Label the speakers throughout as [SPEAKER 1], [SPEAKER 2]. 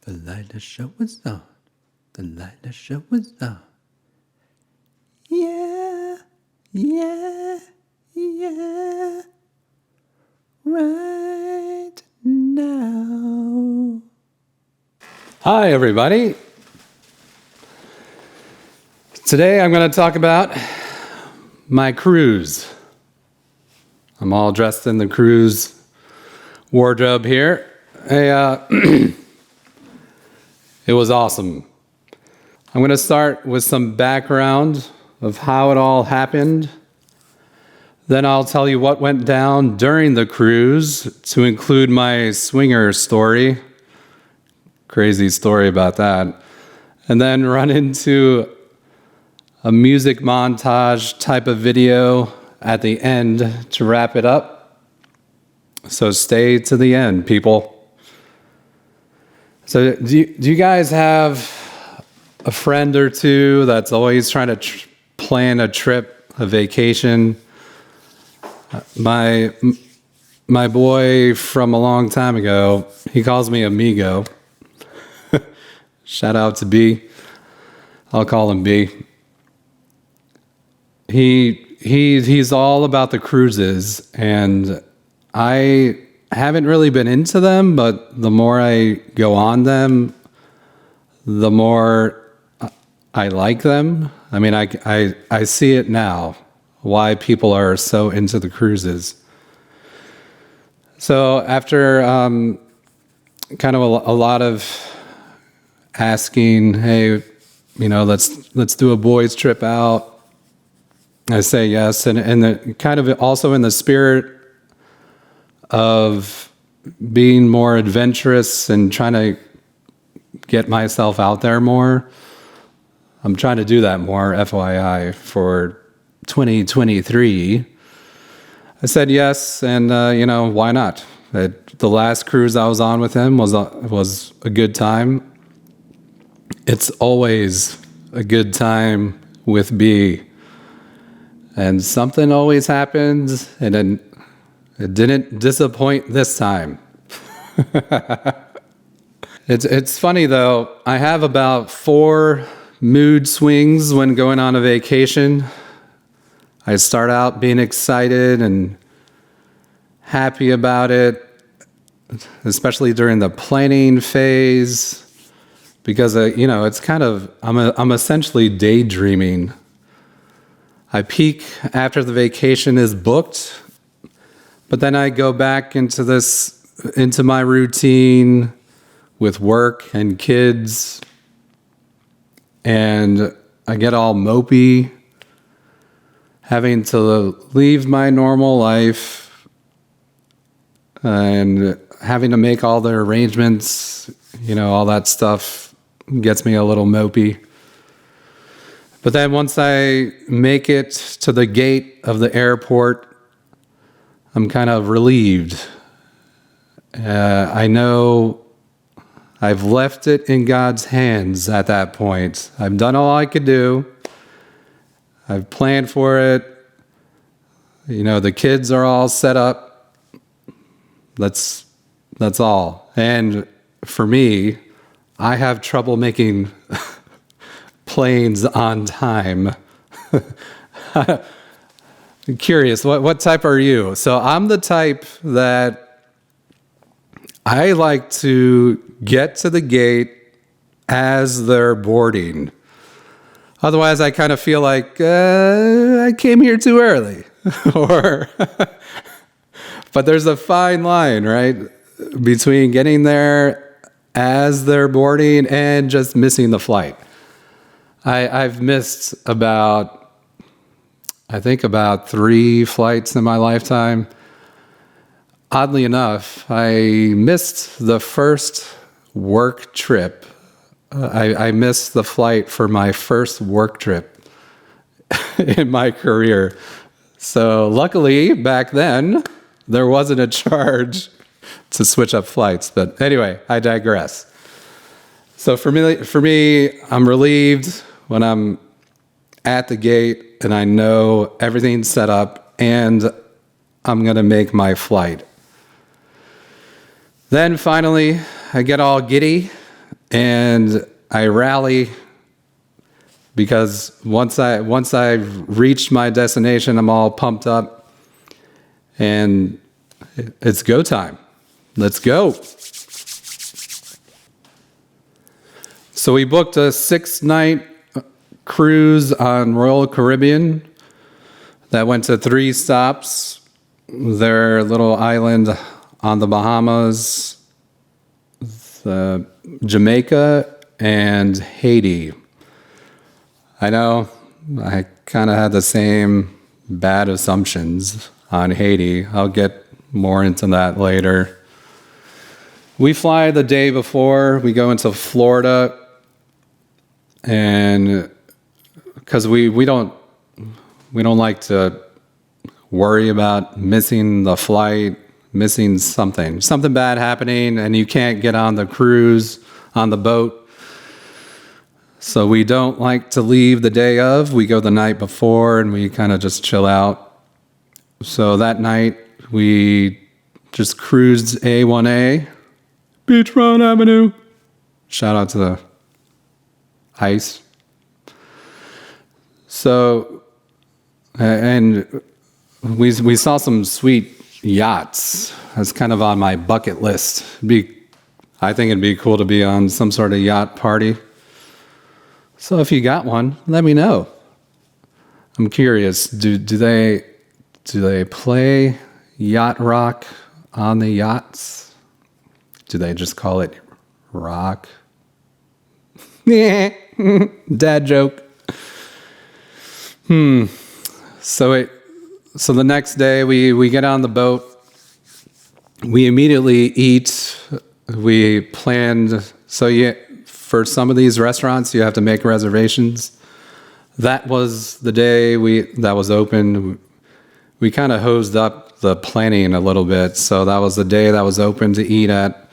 [SPEAKER 1] The Lida Show is on. The Lida Show is on. Yeah, yeah, yeah. Right now. Hi, everybody. Today I'm going to talk about my cruise. I'm all dressed in the cruise wardrobe here. It was awesome. I'm going to start with some background of how it all happened. Then I'll tell you what went down during the cruise to include my swinger story. Crazy story about that. And then run into a music montage type of video at the end to wrap it up. So stay to the end, people. So do you guys have a friend or two that's always trying to plan a trip, a vacation? My boy from a long time ago, he calls me Amigo. Shout out to B. I'll call him B. He's all about the cruises, and I haven't really been into them, but the more I go on them, the more I like them. I mean, I see it now, why people are so into the cruises. So after kind of a lot of asking, hey, let's do a boys trip out, I say yes, and kind of also in the spirit of being more adventurous and trying to get myself out there more. I'm trying to do that more, FYI, for 2023. I said yes, and why not? The last cruise I was on with him was a good time. It's always a good time with B. And something always happens, and then it didn't disappoint this time. It's funny though, I have about 4 mood swings when going on a vacation. I start out being excited and happy about it, especially during the planning phase, because it's kind of I'm essentially daydreaming. I peak after the vacation is booked, but then I go back into my routine with work and kids, and I get all mopey, having to leave my normal life and having to make all the arrangements, all that stuff gets me a little mopey. But then once I make it to the gate of the airport, I'm kind of relieved. I know I've left it in God's hands at that point. I've done all I could do. I've planned for it. The kids are all set up. That's all. And for me, I have trouble making planes on time. I'm curious, what type are you? So I'm the type that I like to get to the gate as they're boarding. Otherwise, I kind of feel like I came here too early. But there's a fine line, right, between getting there as they're boarding and just missing the flight. I've missed about 3 flights in my lifetime. Oddly enough, I missed the first work trip. I missed the flight for my first work trip in my career. So luckily, back then, there wasn't a charge to switch up flights. But anyway, I digress. So for me, I'm relieved when I'm at the gate and I know everything's set up and I'm going to make my flight. Then finally, I get all giddy and I rally because once I've reached my destination, I'm all pumped up, and it's go time. Let's go. So we booked a 6-night cruise on Royal Caribbean that went to 3 stops. Their little island on the Bahamas, Jamaica, and Haiti. I know I kind of had the same bad assumptions on Haiti. I'll get more into that later. We fly the day before. We go into Florida, and because we don't like to worry about missing the flight, missing something bad happening, and you can't get on the cruise, on the boat. So we don't like to leave the day of. We go the night before, and we kind of just chill out. So that night, we just cruised A1A, Beachfront Avenue. Shout out to the ice. So, and we saw some sweet yachts. That's kind of on my bucket list. I think it'd be cool to be on some sort of yacht party. So if you got one, let me know. I'm curious. Do they play yacht rock on the yachts? Do they just call it rock? Dad joke. So the next day we get on the boat. We immediately eat. We planned. For some of these restaurants, you have to make reservations. That was the day that was open. We kind of hosed up the planning a little bit. So that was the day that was open to eat at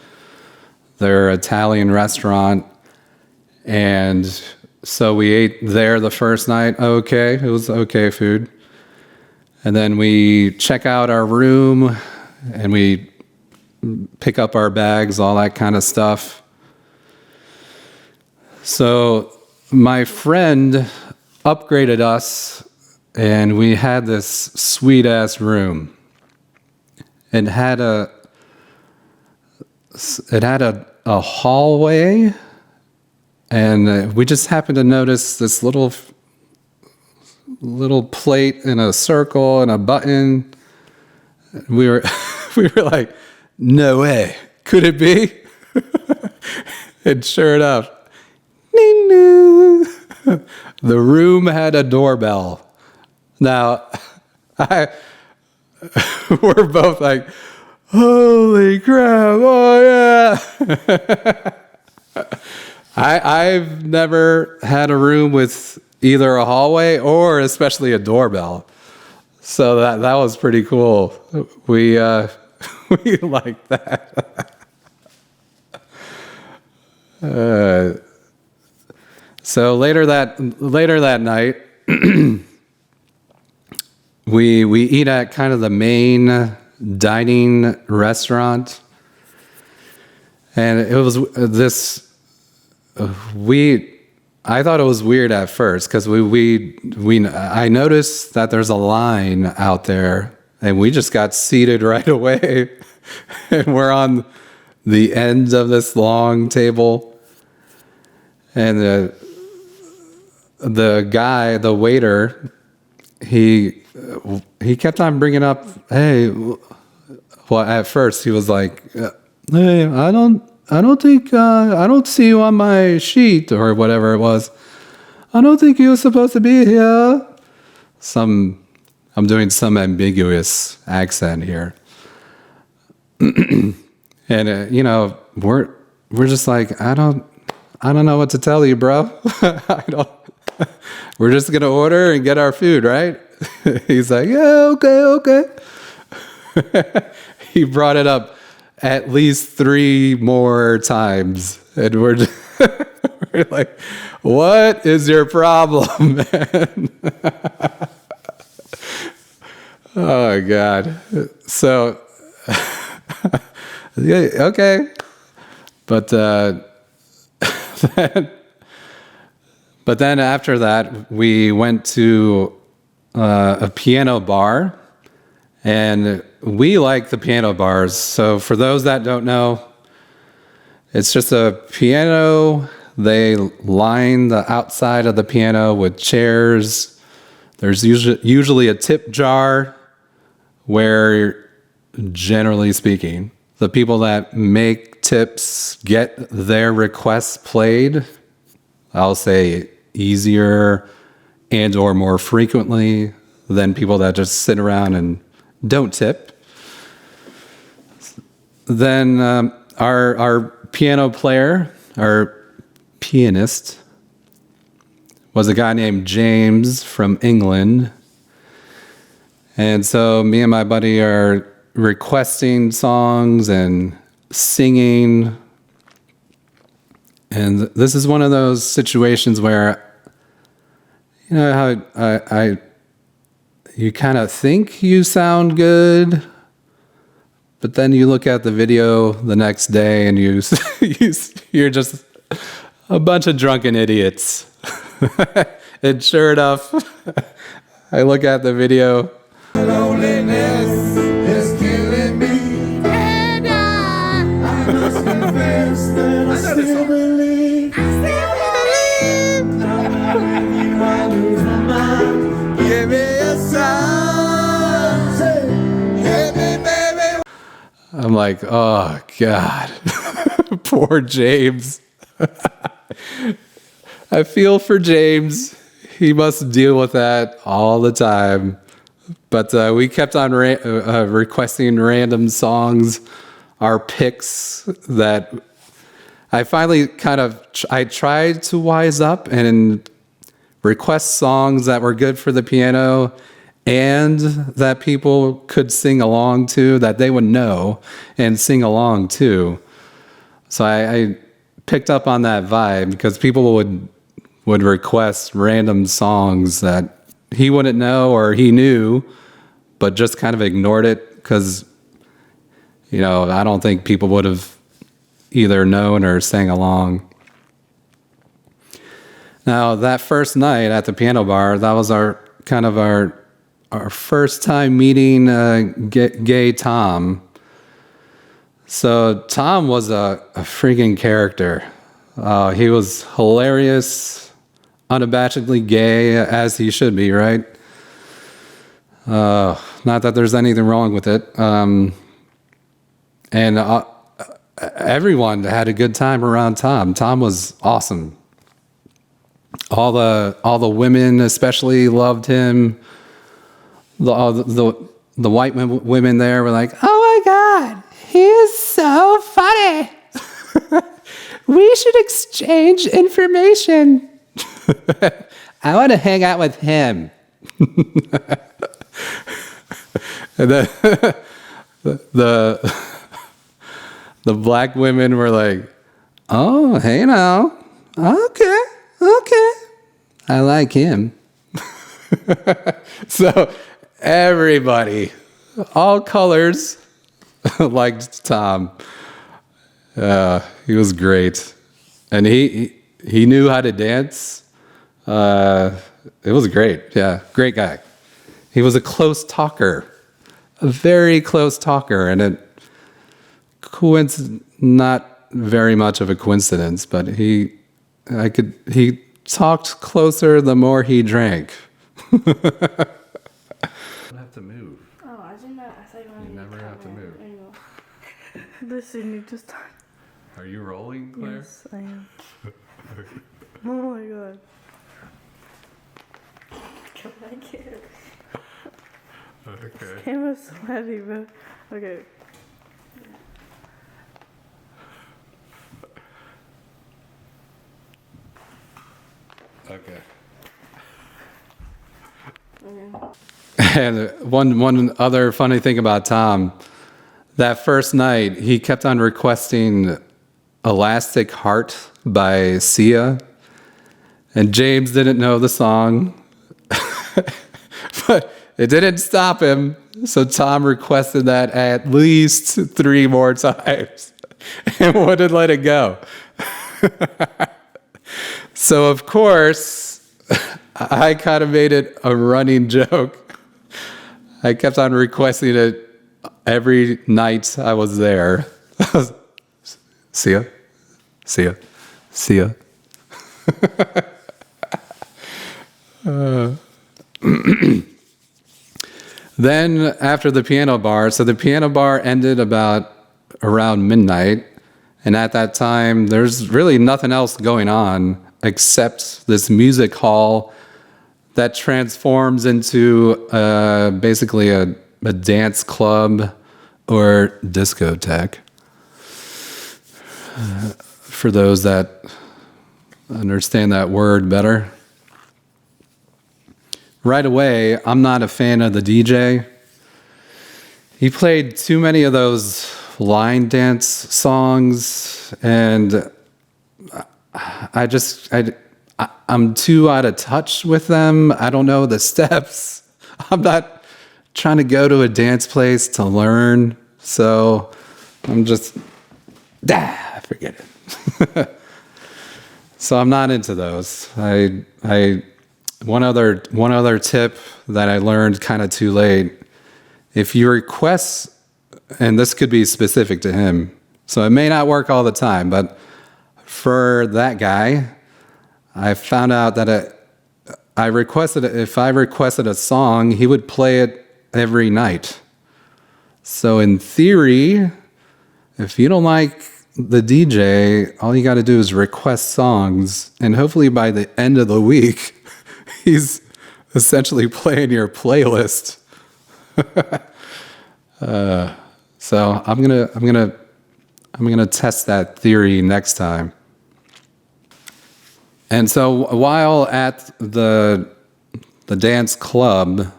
[SPEAKER 1] their Italian restaurant. And so we ate there the first night. Okay, it was okay food. And then we check out our room and we pick up our bags, all that kind of stuff. So my friend upgraded us, and we had this sweet ass room. It had a hallway, and we just happened to notice this little plate in a circle and a button. We were like, no way, could it be? And sure enough, ding, ding. The room had a doorbell. Now, we're both like, holy crap, oh yeah. I've never had a room with either a hallway or especially a doorbell. So that was pretty cool. We liked that. So later that night, we eat at kind of the main dining restaurant, and it was I thought it was weird at first because I noticed that there's a line out there, and we just got seated right away, and we're on the end of this long table, and the guy, the waiter, he kept on bringing up, hey, well, at first he was like, hey, I don't see you on my sheet or whatever it was. I don't think you were supposed to be here. I'm doing some ambiguous accent here. And we're just like, I don't know what to tell you, bro. We're just going to order and get our food, right? He's like, yeah, okay. He brought it up at least 3 more times. And we're like, what is your problem, man? Oh, my God. So, okay. But But then after that, we went to a piano bar, and we like the piano bars. So for those that don't know, it's just a piano. They line the outside of the piano with chairs. There's usually a tip jar where, generally speaking, the people that make tips get their requests played, I'll say, easier and or more frequently than people that just sit around and don't tip. Then our piano player, our pianist, was a guy named James from England. And so me and my buddy are requesting songs and singing. And this is one of those situations where, you know, how you kind of think you sound good, but then you look at the video the next day and you're just a bunch of drunken idiots. And sure enough, I look at the video. Loneliness is killing me, and I must confess that I still believe. Now when I lose my mind, give me a sign. Say, hit me, baby. I'm like, oh God, poor James. I feel for James. He must deal with that all the time. But we kept on requesting random songs, our picks that I finally I tried to wise up and request songs that were good for the piano and that people could sing along to, that they would know and sing along to. So I picked up on that vibe because people would request random songs that he wouldn't know or he knew, but just kind of ignored it because, you know, I don't think people would have either known or sang along. Now, that first night at the piano bar, that was our first time meeting gay Tom. So Tom was a freaking character. He was hilarious, unabashedly gay, as he should be, right? Not that there's anything wrong with it. And everyone had a good time around Tom. Tom was awesome. All the women especially loved him. The white women there were like, "Oh my God, he is so funny. We should exchange information. I want to hang out with him." And then the black women were like, "Oh, hey now. Okay. I like him." So everybody, all colors, liked Tom. He was great. And he knew how to dance. It was great. Yeah, great guy. He was a close talker, a very close talker, and not very much of a coincidence, but he talked closer the more he drank. I have to move.
[SPEAKER 2] Oh, I didn't know. I thought you wanted
[SPEAKER 1] You never have to move.
[SPEAKER 2] Listen, you just talk.
[SPEAKER 1] Are you rolling, Claire?
[SPEAKER 2] Yes, I am. Oh my God. Come back here.
[SPEAKER 1] Okay.
[SPEAKER 2] This camera's sweaty, but okay.
[SPEAKER 1] Okay.
[SPEAKER 2] Okay.
[SPEAKER 1] And one other funny thing about Tom, that first night, he kept on requesting Elastic Heart by Sia. And James didn't know the song. But it didn't stop him. So Tom requested that at least 3 more times and wouldn't let it go. So, of course, I kind of made it a running joke. I kept on requesting it every night I was there. See ya. See ya. See ya. Then after the piano bar, so the piano bar ended around midnight. And at that time, there's really nothing else going on except this music hall that transforms into basically a dance club or discotheque. For those that understand that word better. Right away, I'm not a fan of the DJ. He played too many of those line dance songs, and I'm too out of touch with them. I don't know the steps. I'm not trying to go to a dance place to learn, so I'm just forget it. So I'm not into those. One other tip that I learned kind of too late. If you request, and this could be specific to him, so it may not work all the time, but for that guy, I found out that if I requested a song, he would play it every night. So in theory, if you don't like the DJ, all you got to do is request songs, and hopefully by the end of the week, he's essentially playing your playlist. So I'm gonna test that theory next time. And so while at the dance club,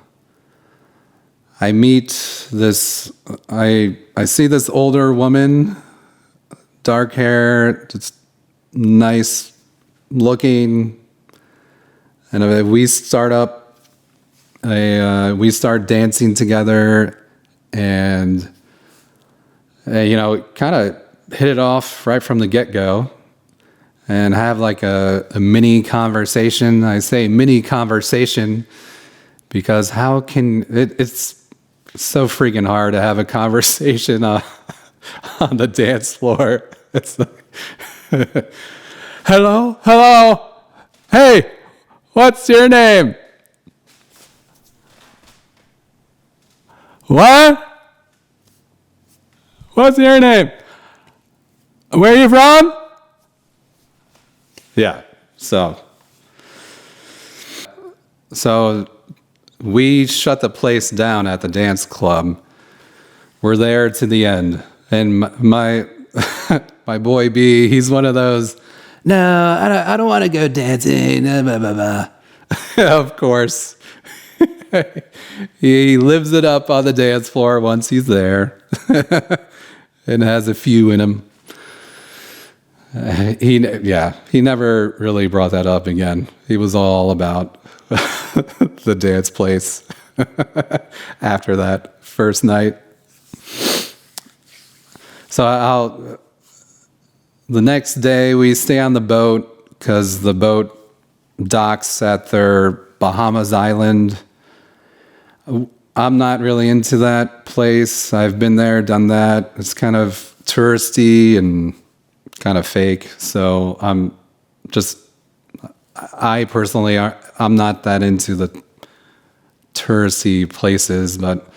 [SPEAKER 1] I meet this. I see this older woman, dark hair, just nice looking, and we start dancing together, and kind of hit it off right from the get-go, and have like a mini conversation. I say mini conversation because it's so freaking hard to have a conversation on the dance floor. It's like, hello, hey, what's your name? What? What's your name? Where are you from? Yeah, so we shut the place down at the dance club. We're there to the end. And my my boy B, he's one of those, no, I don't want to go dancing. Blah, blah, blah. Of course. He lives it up on the dance floor once he's there and has a few in him. He never really brought that up again. He was all about the dance place after that first night. So the next day we stay on the boat because the boat docks at their Bahamas island. I'm not really into that place. I've been there, done that. It's kind of touristy and kind of fake. So I'm not that into the touristy places, but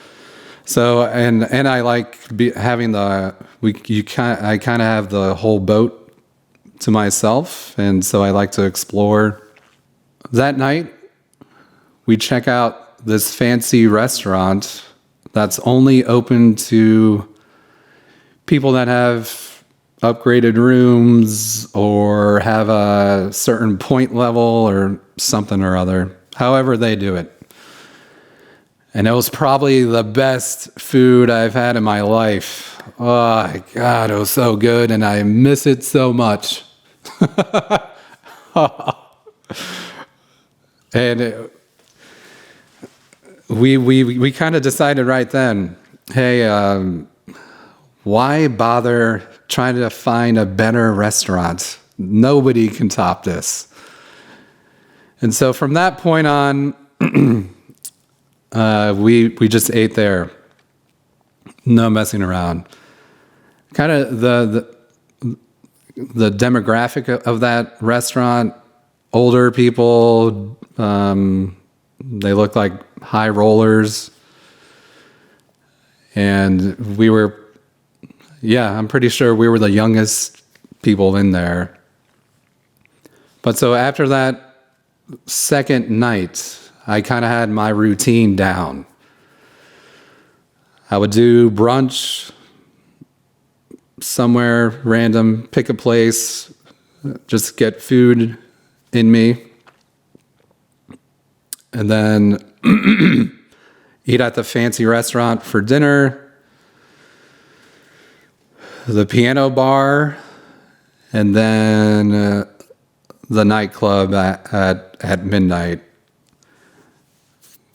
[SPEAKER 1] so and I like having I kind of have the whole boat to myself, and so I like to explore. That night, we check out this fancy restaurant that's only open to people that have upgraded rooms or have a certain point level or something or other. However they do it. And it was probably the best food I've had in my life. Oh my God, it was so good, and I miss it so much. And we kind of decided right then, hey, why bother trying to find a better restaurant? Nobody can top this. And so from that point on, we just ate there. No messing around. Kind of the demographic of that restaurant, older people, they look like high rollers. And we were, I'm pretty sure we were the youngest people in there. But so after that second night, I kind of had my routine down. I would do brunch somewhere random, pick a place, just get food in me, and then eat at the fancy restaurant for dinner, the piano bar, and then the nightclub at midnight.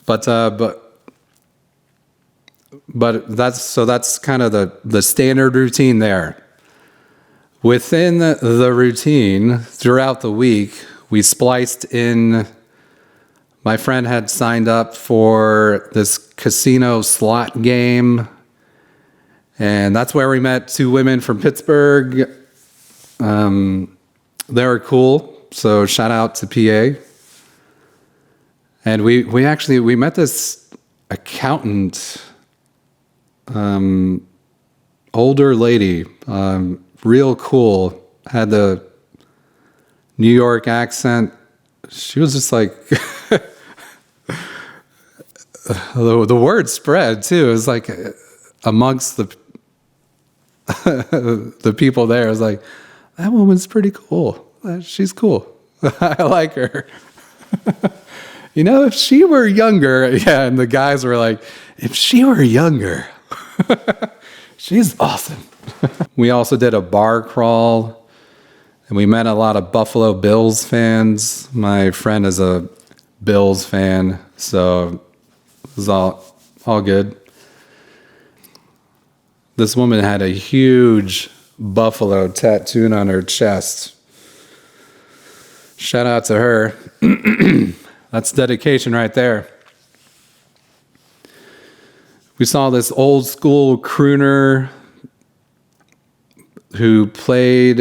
[SPEAKER 1] But that's kind of the standard routine there. Within the routine, throughout the week, we spliced in. My friend had signed up for this casino slot game, and that's where we met two women from Pittsburgh. They were cool, so shout out to PA. And we met this accountant, older lady, real cool, had the New York accent. She was just like, the word spread too. It was like amongst the people there, it was like, that woman's pretty cool. She's cool. I like her. If she were younger, and the guys were like, if she were younger, she's awesome. We also did a bar crawl, and we met a lot of Buffalo Bills fans. My friend is a Bills fan, so it was all good. This woman had a huge buffalo tattooed on her chest. Shout out to her. That's dedication right there. We saw this old school crooner who played,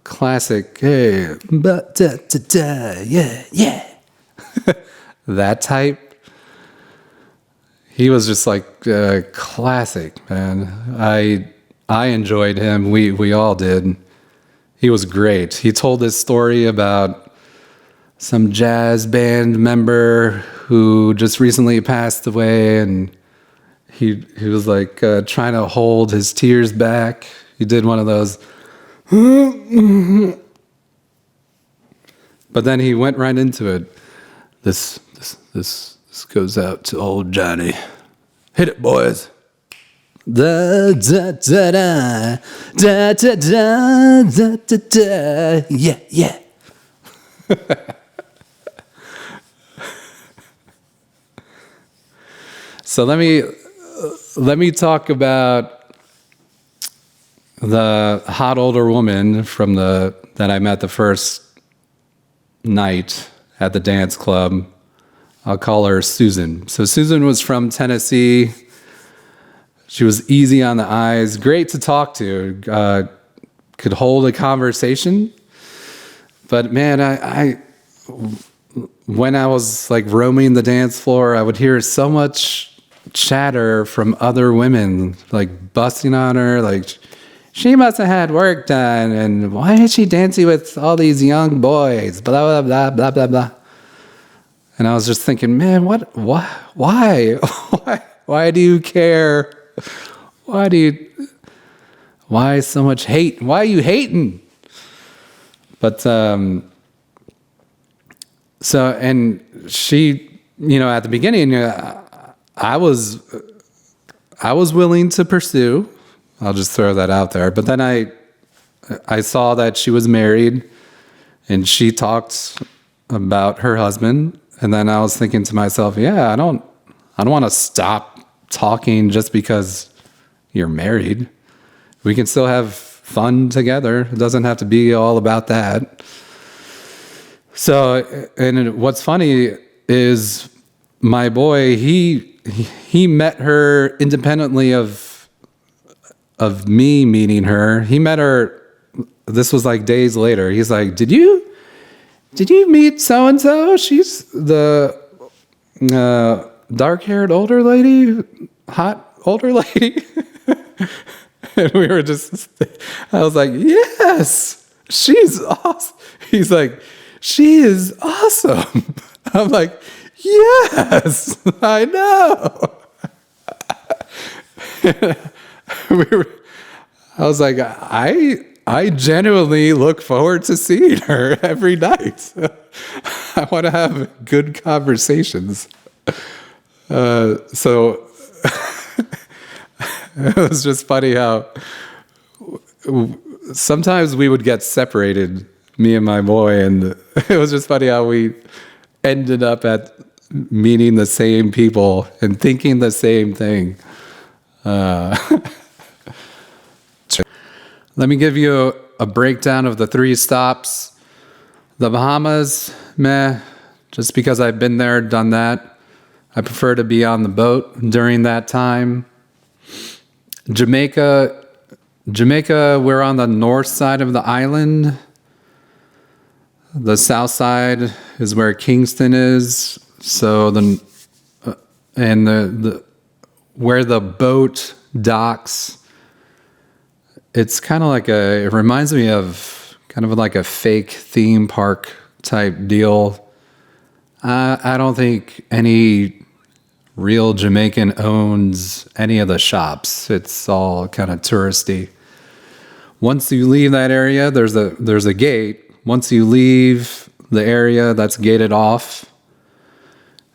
[SPEAKER 1] classic, hey, but da da da, yeah. That type. He was just like classic, man. I enjoyed him. We all did. He was great. He told this story about some jazz band member who just recently passed away, and he was like trying to hold his tears back. He did one of those. But then he went right into it. This goes out to old Johnny. Hit it, boys. Da da da da da da da da da da. Yeah. So let me talk about the hot older woman that I met the first night at the dance club. I'll call her Susan. So Susan was from Tennessee. She was easy on the eyes, great to talk to, could hold a conversation. But man, I when I was like roaming the dance floor, I would hear so much chatter from other women, like busting on her, like she must have had work done, and why is she dancing with all these young boys? Blah blah blah blah blah blah. And I was just thinking, man, why do you care? Why so much hate? Why are you hating? But so, and she, at the beginning, I was willing to pursue. I'll just throw that out there. But then I saw that she was married, and she talked about her husband. And then I was thinking to myself, I don't want to stop talking just because you're married. We can still have fun together. It doesn't have to be all about that. So, and what's funny is my boy, he met her independently of me meeting her. He met her, this was like days later. He's like, did you meet so-and-so? She's the dark-haired older lady, hot older lady. And we were just, I was like, yes, she's awesome. He's like, she is awesome. I'm like, yes, I know. I was like, I genuinely look forward to seeing her every night. I want to have good conversations. So it was just funny how sometimes we would get separated, me and my boy, and it was just funny how we ended up at meeting the same people and thinking the same thing. Let me give you a breakdown of the 3 stops. The Bahamas, meh, just because I've been there, done that. I prefer to be on the boat during that time. Jamaica, we're on the north side of the island. The south side is where Kingston is. So where the boat docks, it's kind of like it reminds me of kind of like a fake theme park type deal. I don't think any real Jamaican owns any of the shops. It's all kind of touristy. Once you leave that area, there's a gate. Once you leave the area that's gated off,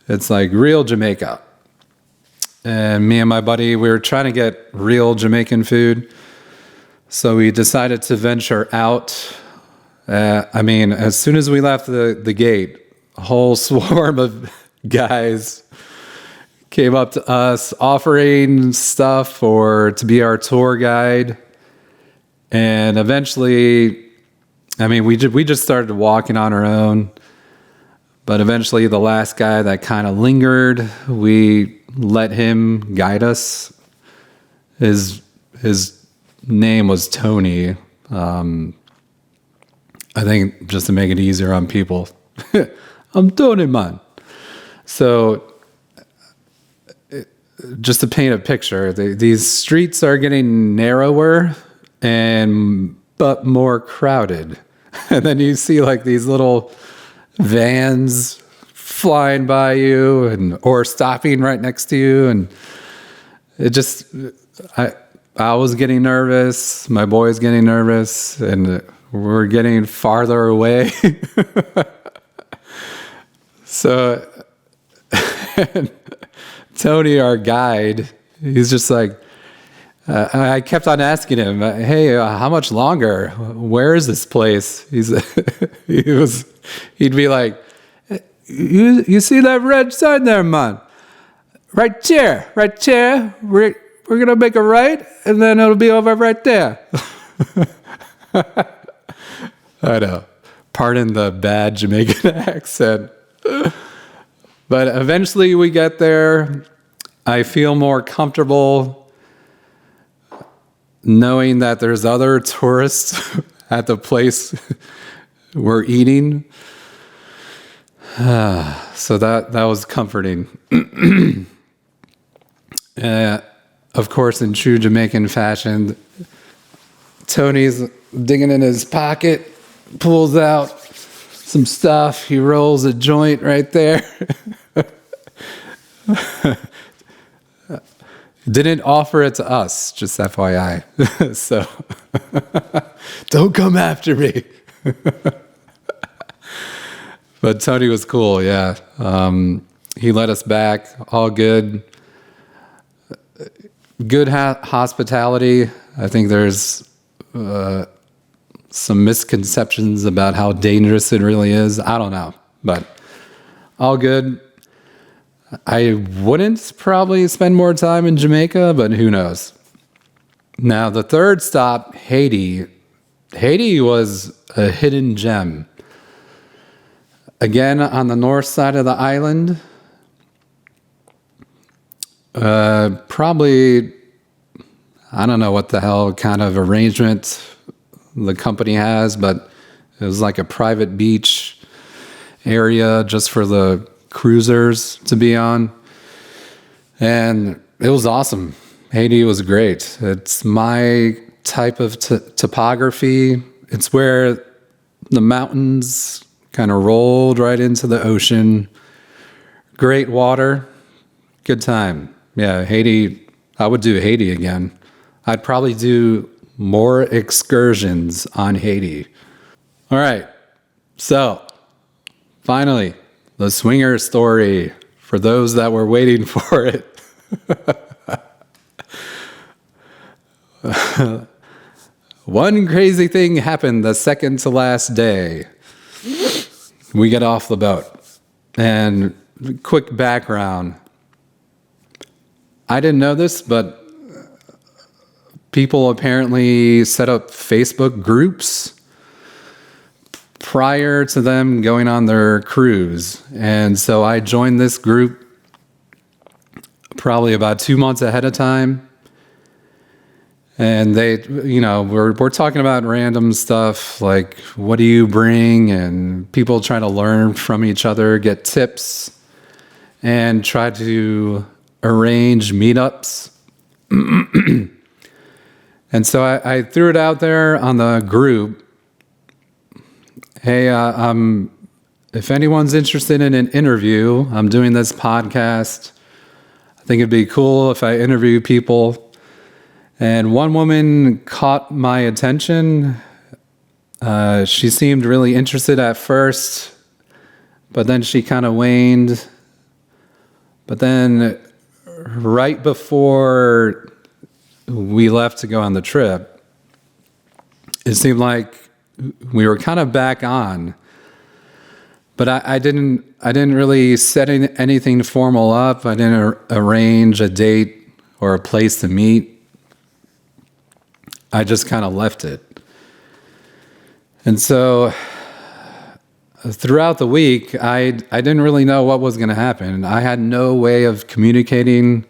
[SPEAKER 1] it's like real Jamaica. And me and my buddy, we were trying to get real Jamaican food. So we decided to venture out. As soon as we left the gate, a whole swarm of guys came up to us offering stuff or to be our tour guide. And eventually, we just started walking on our own. But eventually the last guy that kind of lingered, we let him guide us. His name was Tony. I think just to make it easier on people. I'm Tony, man. So just to paint a picture, these streets are getting narrower but more crowded. And then you see like these little vans flying by you or stopping right next to you. And it just, I was getting nervous. My boy's getting nervous, and we're getting farther away. So Tony, our guide, he's just like, I kept on asking him, hey, how much longer? Where is this place? He'd be like, you see that red sign there, man? Right there. We're going to make a right, and then it'll be over right there. I know. Pardon the bad Jamaican accent. But eventually we get there. I feel more comfortable knowing that there's other tourists at the place we're eating. So that was comforting. Of course, in true Jamaican fashion, Tony's digging in his pocket, pulls out some stuff. He rolls a joint right there. Didn't offer it to us, just FYI. So don't come after me. But Tony was cool, yeah. He let us back, all good. Good hospitality. I think there's some misconceptions about how dangerous it really is. I don't know, but all good. I wouldn't probably spend more time in Jamaica, but who knows? Now, the third stop, Haiti. Haiti was a hidden gem. Again, on the north side of the island, probably, I don't know what the hell kind of arrangement the company has, but it was like a private beach area just for the cruisers to be on. And it was awesome. Haiti was great. It's my type of topography. It's where the mountains kind of rolled right into the ocean. Great water. Good time. Yeah, Haiti. I would do Haiti again. I'd probably do more excursions on Haiti. All right. So, finally, the swinger story for those that were waiting for it. One crazy thing happened the second to last day. We get off the boat. And quick background. I didn't know this, but people apparently set up Facebook groups prior to them going on their cruise. And so I joined this group probably about 2 months ahead of time. And they, we're talking about random stuff like, what do you bring? And people trying to learn from each other, get tips, and try to arrange meetups. And so I threw it out there on the group. Hey, if anyone's interested in an interview, I'm doing this podcast. I think it'd be cool if I interview people. And one woman caught my attention. She seemed really interested at first, but then she kind of waned. But then right before we left to go on the trip, it seemed like we were kind of back on. But I didn't really set anything formal up. I didn't arrange a date or a place to meet. I just kind of left it. And so throughout the week, I didn't really know what was going to happen. I had no way of communicating.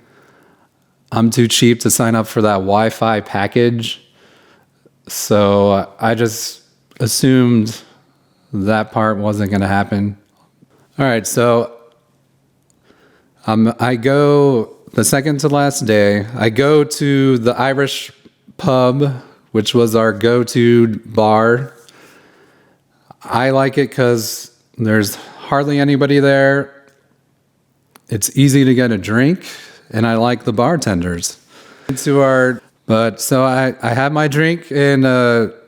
[SPEAKER 1] I'm too cheap to sign up for that Wi-Fi package. So I just assumed that part wasn't going to happen. All right, so I go the second to last day. I go to the Irish pub, which was our go-to bar. I like it because there's hardly anybody there. It's easy to get a drink, and I like the bartenders. So I have my drink, and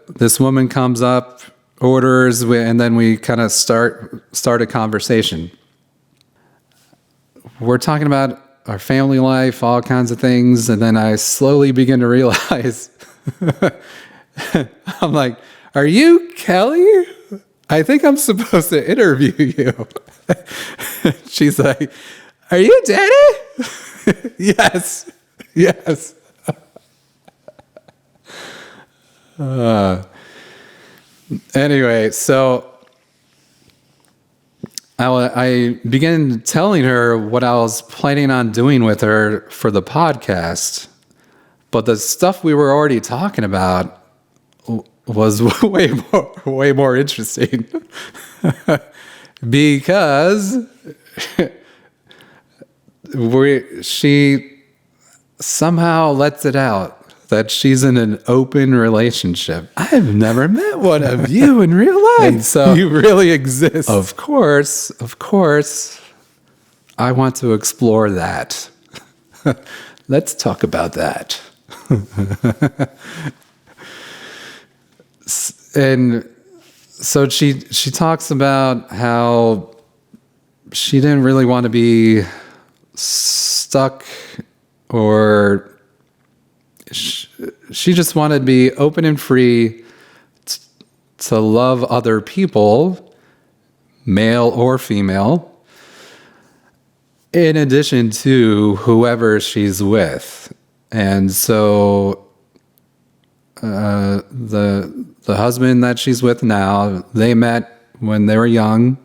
[SPEAKER 1] this woman comes up, orders, and then we kind of start a conversation. We're talking about our family life, all kinds of things, and then I slowly begin to realize, I'm like, are you Kelly? I think I'm supposed to interview you. She's like, are you Danny? Yes. Anyway, so I began telling her what I was planning on doing with her for the podcast, but the stuff we were already talking about was way more interesting because she somehow lets it out that she's in an open relationship. I've never met one of you in real life. And so you really exist. Of course, I want to explore that. Let's talk about that. And so she talks about how she didn't really want to be stuck, or she just wanted to be open and free to love other people, male or female, in addition to whoever she's with. And so the husband that she's with now, they met when they were young.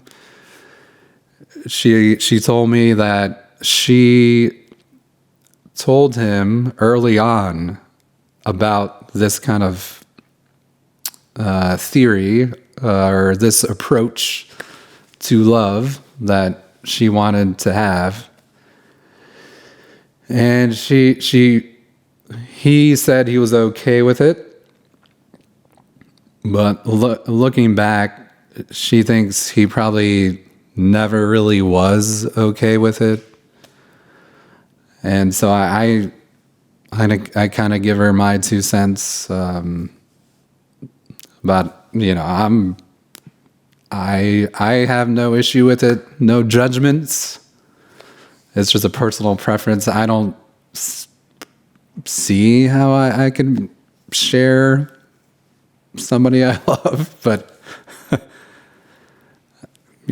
[SPEAKER 1] she told me that she told him early on about this kind of theory or this approach to love that she wanted to have. And he said he was okay with it. But looking back, she thinks he probably never really was okay with it. And so I kind of give her my 2 cents. But I have no issue with it, no judgments. It's just a personal preference. I don't see how I can share somebody I love, but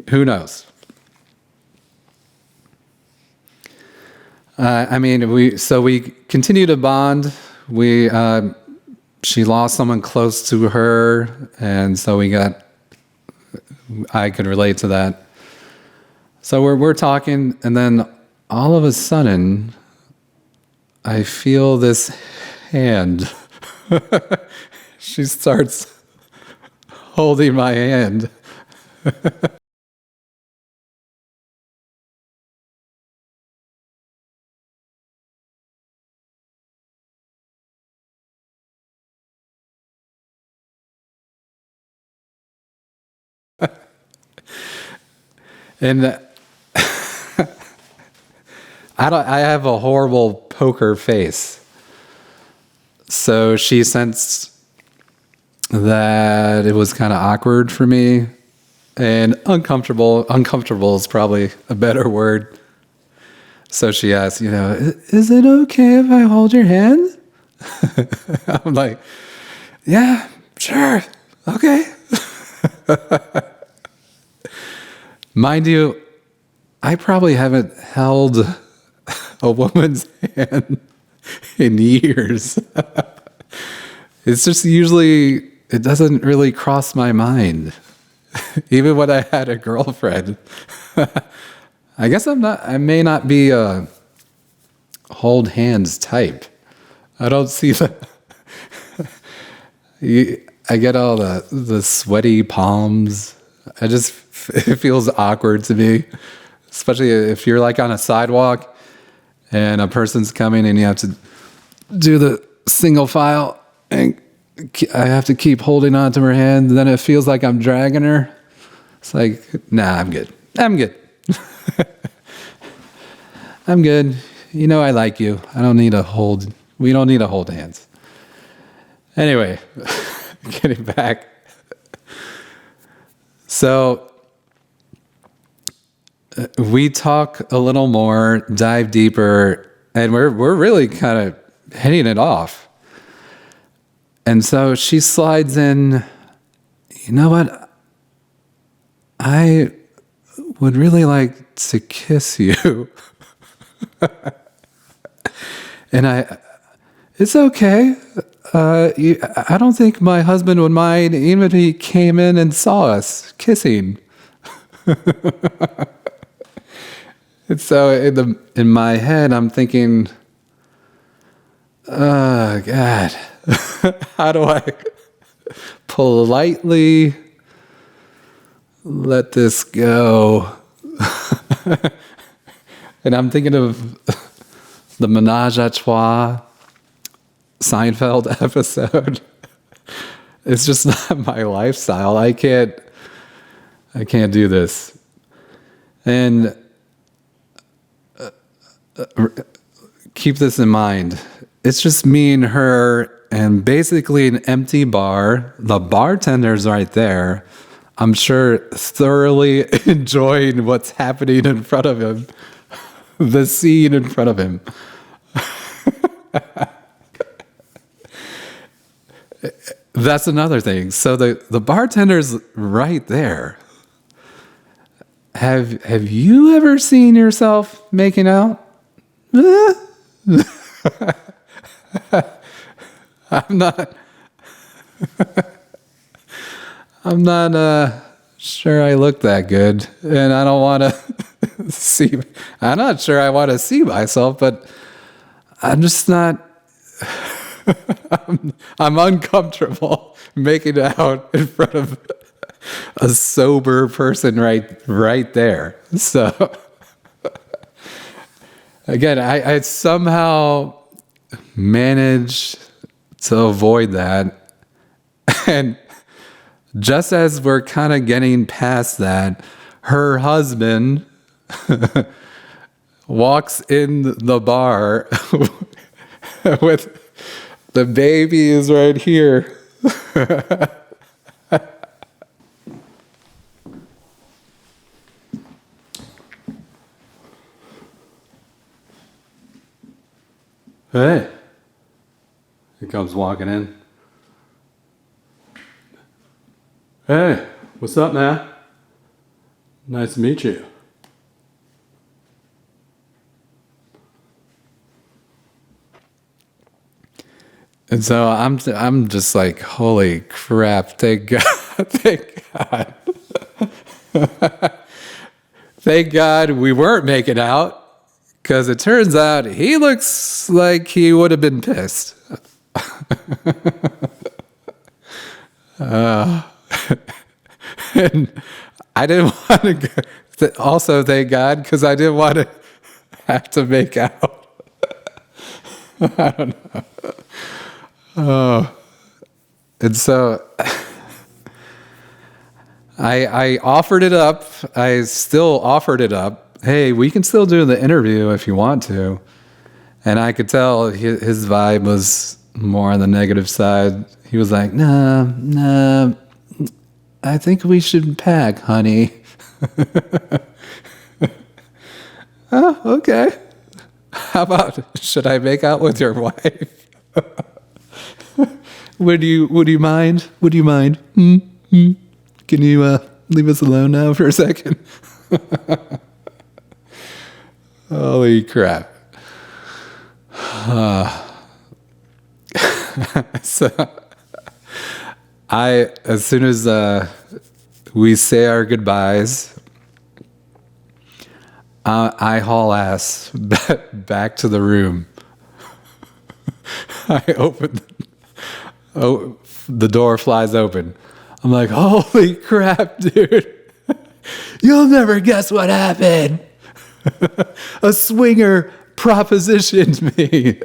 [SPEAKER 1] who knows? We continue to bond. She lost someone close to her, and so I could relate to that. So we're talking, and then all of a sudden, I feel this hand. She starts holding my hand. And I have a horrible poker face. So she sensed that it was kind of awkward for me and uncomfortable. Uncomfortable is probably a better word. So she asked, is it okay if I hold your hand? I'm like, yeah, sure. Okay. Mind you, I probably haven't held a woman's hand in years. It's just usually, it doesn't really cross my mind. Even when I had a girlfriend. I guess I may not be a hold hands type. I don't see that. I get all the sweaty palms. It feels awkward to me, especially if you're like on a sidewalk and a person's coming and you have to do the single file and I have to keep holding on to her hand. And then it feels like I'm dragging her. It's like, nah, I'm good. I'm good. I'm good. I like you. We don't need to hold hands. Anyway, getting back. So we talk a little more, dive deeper, and we're really kind of hitting it off. And so she slides in, you know what? I would really like to kiss you. And it's okay. I don't think my husband would mind even if he came in and saw us kissing. And so in my head, I'm thinking, oh, God, how do I politely let this go? And I'm thinking of the Menage a Trois Seinfeld episode. It's just not my lifestyle. I can't do this. And keep this in mind. It's just me and her and basically an empty bar. The bartender's right there. I'm sure thoroughly enjoying what's happening in front of him. The scene in front of him. That's another thing. So the bartender's right there. Have you ever seen yourself making out? I'm not sure I look that good, and I don't want to see. I'm not sure I want to see myself, but I'm just not. I'm uncomfortable making out in front of a sober person right there. So again, I somehow managed to avoid that. And just as we're kind of getting past that, her husband walks in the bar with the baby is right here. Hey, he comes walking in. Hey, what's up, man? Nice to meet you. And so I'm just like, holy crap! Thank God, thank God, thank God we weren't making out. Because it turns out he looks like he would have been pissed. And I didn't want to go. Also, thank God, because I didn't want to have to make out. I don't know. Oh. And so I offered it up. I still offered it up. Hey, we can still do the interview if you want to. And I could tell his vibe was more on the negative side. He was like, nah, I think we should pack, honey. Oh, okay. How about, should I make out with your wife? Would you mind? Would you mind? Can you leave us alone now for a second? Holy crap. So as soon as we say our goodbyes, I haul ass back to the room. I open, the door flies open. I'm like, holy crap, dude. You'll never guess what happened. A swinger propositioned me.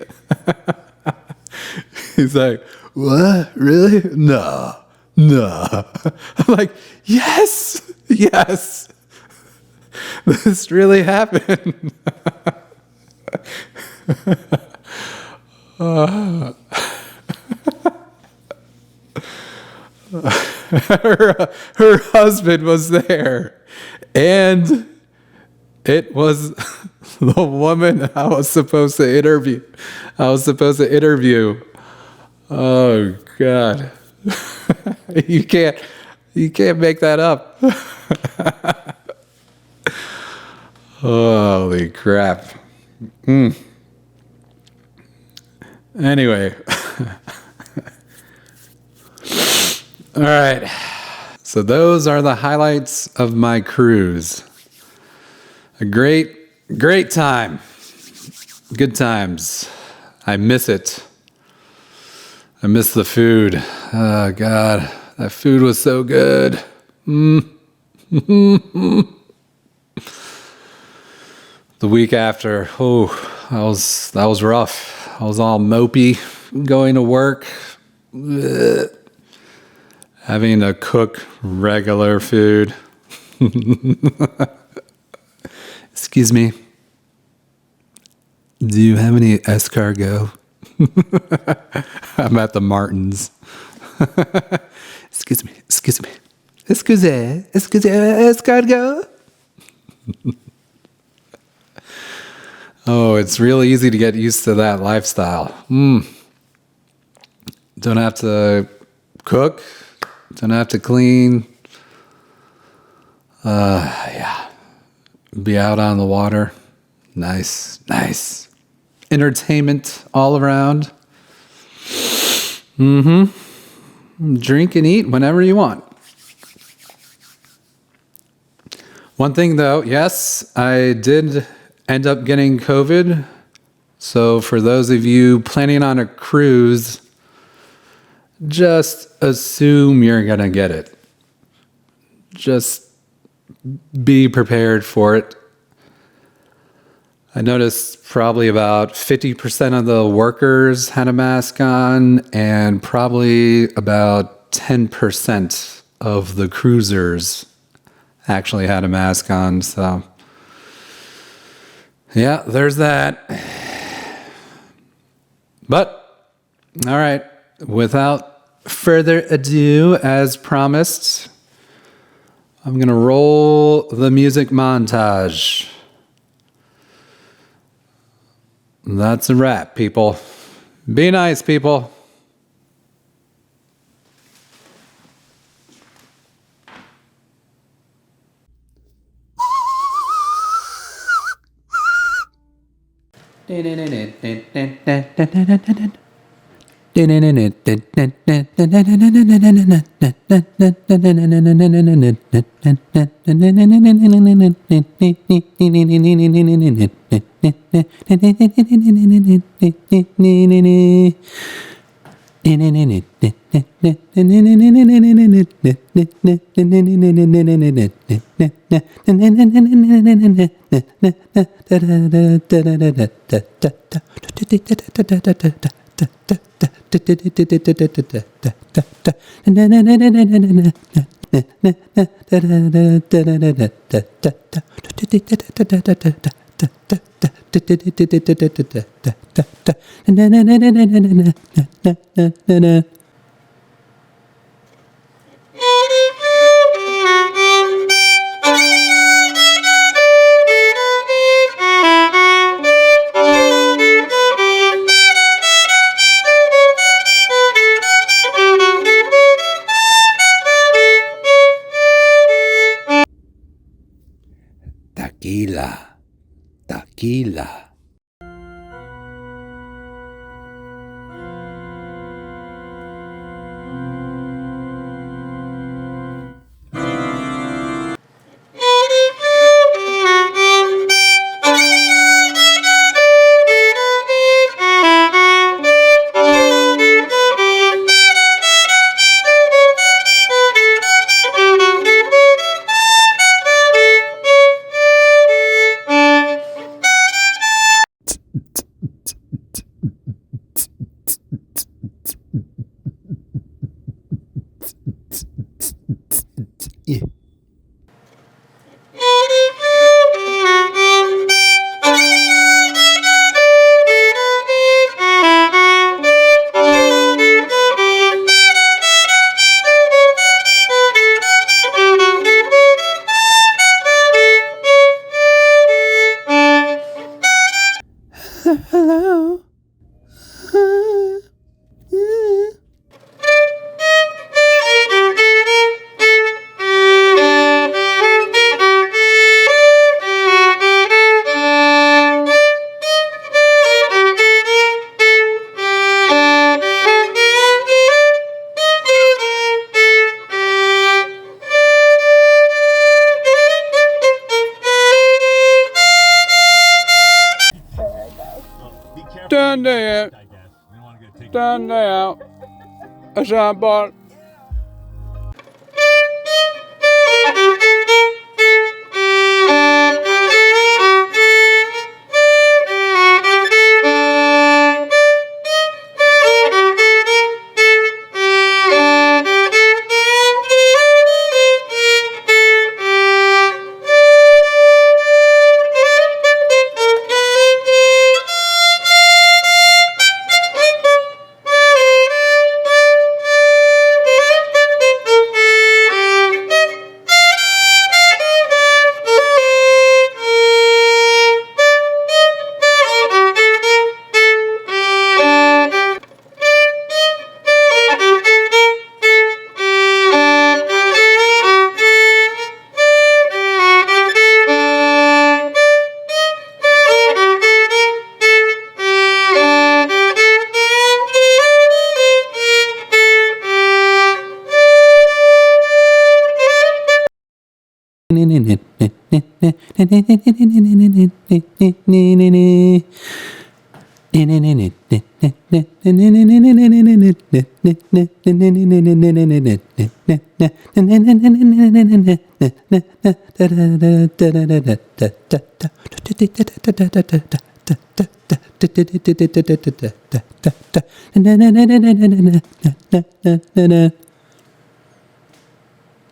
[SPEAKER 1] He's like, what? Really? No. I'm like, yes. This really happened. Her husband was there, and it was the woman I was supposed to interview. Oh God. You can't make that up. Holy crap. Anyway. All right. So those are the highlights of my cruise. A great time. Good times. I miss it. I miss the food. Oh, God. That food was so good. The week after, that was rough. I was all mopey going to work. Ugh. Having to cook regular food. Excuse me. Do you have any escargot? I'm at the Martins. Excuse me. Excuse escargot. Oh, it's really easy to get used to that lifestyle. Don't have to cook. Don't have to clean. Yeah. Be out on the water. Nice. Entertainment all around. Drink and eat whenever you want. One thing though, yes, I did end up getting COVID. So for those of you planning on a cruise, just assume you're going to get it. Just be prepared for it. I noticed probably about 50% of the workers had a mask on, and probably about 10% of the cruisers actually had a mask on. So, yeah, there's that. But, all right, without further ado, as promised, I'm going to roll the music montage. That's a wrap, people. Be nice, people. Tequila. Yeah. Hello. Done there. Done there. A shot ball.